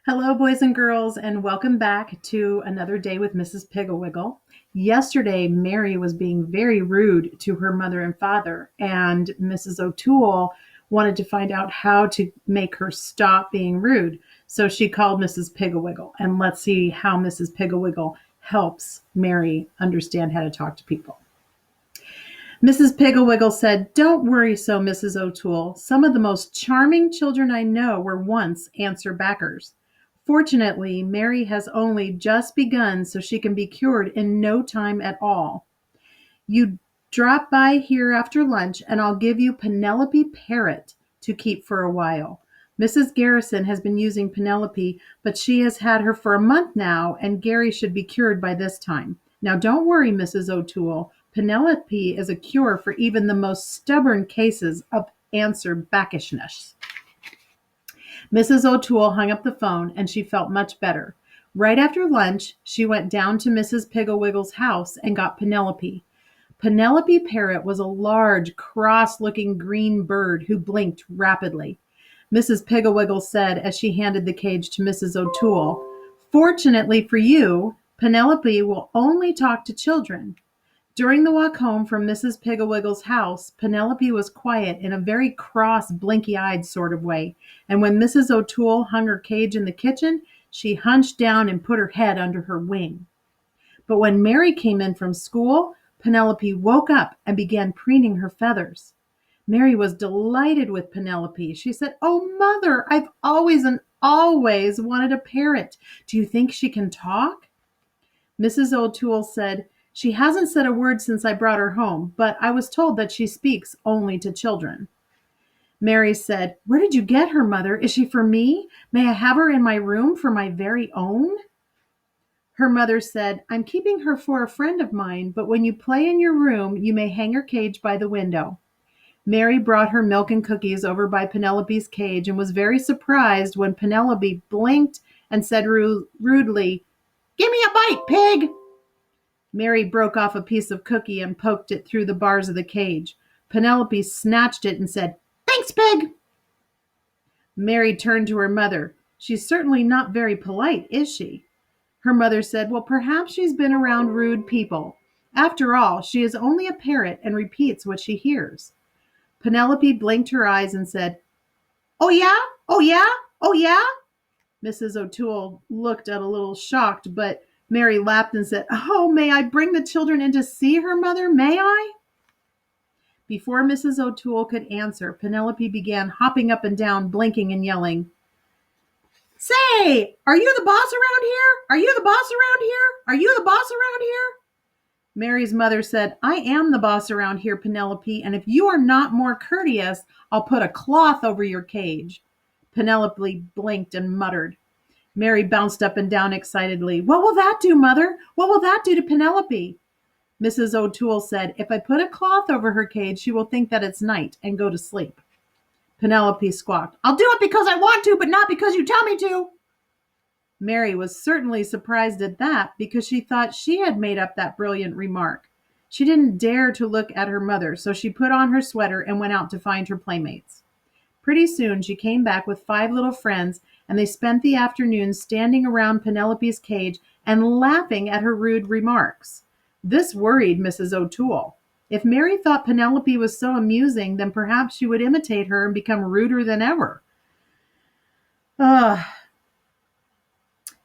Hello, boys and girls, and welcome back to another day with Mrs. Piggle Wiggle. Yesterday, Mary was being very rude to her mother and father, and Mrs. O'Toole wanted to find out how to make her stop being rude. So she called Mrs. Piggle Wiggle, and let's see how Mrs. Piggle Wiggle helps Mary understand how to talk to people. Mrs. Piggle Wiggle said, "Don't worry so, Mrs. O'Toole. Some of the most charming children I know were once answer backers. Fortunately, Mary has only just begun, so she can be cured in no time at all. You drop by here after lunch, and I'll give you Penelope Parrot to keep for a while. Mrs. Garrison has been using Penelope, but she has had her for a month now, and Gary should be cured by this time. Now, don't worry, Mrs. O'Toole. Penelope is a cure for even the most stubborn cases of answer backishness." Mrs. O'Toole hung up the phone, and she felt much better. Right after lunch, she went down to Mrs. Piggle Wiggle's house and got Penelope. Penelope Parrot was a large, cross-looking green bird who blinked rapidly. Mrs. Piggle Wiggle said as she handed the cage to Mrs. O'Toole, "Fortunately for you, Penelope will only talk to children." During the walk home from Mrs. Piggle Wiggle's house, Penelope was quiet in a very cross, blinky-eyed sort of way, and when Mrs. O'Toole hung her cage in the kitchen, she hunched down and put her head under her wing. But when Mary came in from school, Penelope woke up and began preening her feathers. Mary was delighted with Penelope. She said, "Oh, Mother, I've always and always wanted a parrot. Do you think she can talk?" Mrs. O'Toole said, "She hasn't said a word since I brought her home, but I was told that she speaks only to children." Mary said, "Where did you get her, Mother? Is she for me? May I have her in my room for my very own?" Her mother said, "I'm keeping her for a friend of mine, but when you play in your room, you may hang her cage by the window." Mary brought her milk and cookies over by Penelope's cage and was very surprised when Penelope blinked and said rudely, "Give me a bite, pig!" Mary broke off a piece of cookie and poked it through the bars of the cage. Penelope snatched it and said, "Thanks, pig." Mary turned to her mother. "She's certainly not very polite, is she?" Her mother said, "Well, perhaps she's been around rude people. After all, she is only a parrot and repeats what she hears." Penelope blinked her eyes and said, "Oh, yeah? Oh, yeah? Oh, yeah?" Mrs. O'Toole looked a little shocked, but Mary laughed and said, "Oh, may I bring the children in to see her, Mother? May I?" Before Mrs. O'Toole could answer, Penelope began hopping up and down, blinking and yelling, "Say, are you the boss around here? Are you the boss around here? Are you the boss around here?" Mary's mother said, "I am the boss around here, Penelope, and if you are not more courteous, I'll put a cloth over your cage." Penelope blinked and muttered. Mary bounced up and down excitedly. "What will that do, Mother? What will that do to Penelope?" Mrs. O'Toole said, "If I put a cloth over her cage, she will think that it's night and go to sleep." Penelope squawked, "I'll do it because I want to, but not because you tell me to." Mary was certainly surprised at that because she thought she had made up that brilliant remark. She didn't dare to look at her mother, so she put on her sweater and went out to find her playmates. Pretty soon she came back with 5 little friends, and they spent the afternoon standing around Penelope's cage and laughing at her rude remarks. This worried Mrs. O'Toole. If Mary thought Penelope was so amusing, then perhaps she would imitate her and become ruder than ever.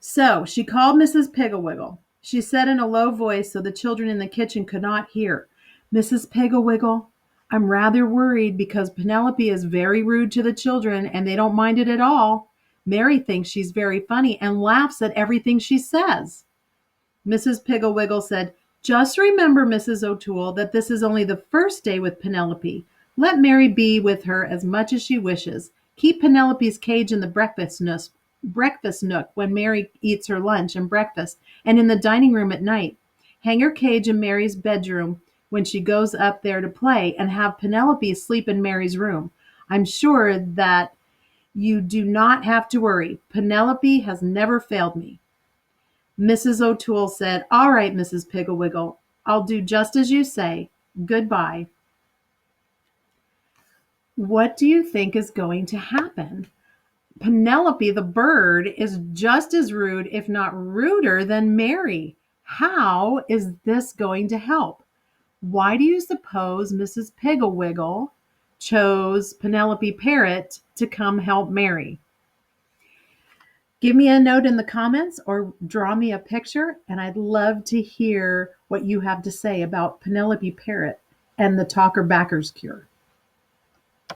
So she called Mrs. Piggle Wiggle. She said in a low voice so the children in the kitchen could not hear, "Mrs. Piggle Wiggle, I'm rather worried because Penelope is very rude to the children and they don't mind it at all. Mary thinks she's very funny and laughs at everything she says." Mrs. Piggle Wiggle said, "Just remember, Mrs. O'Toole, that this is only the first day with Penelope. Let Mary be with her as much as she wishes. Keep Penelope's cage in the breakfast nook when Mary eats her lunch and breakfast, and in the dining room at night. Hang her cage in Mary's bedroom when she goes up there to play, and have Penelope sleep in Mary's room. I'm sure that you do not have to worry. Penelope has never failed me." Mrs. O'Toole said, "All right, Mrs. Piggle Wiggle. I'll do just as you say. Goodbye." What do you think is going to happen? Penelope the bird is just as rude, if not ruder, than Mary. How is this going to help? Why do you suppose Mrs. Piggle Wiggle chose Penelope Parrot to come help Mary? Give me a note in the comments or draw me a picture, and I'd love to hear what you have to say about Penelope Parrot and the Talker Backers cure.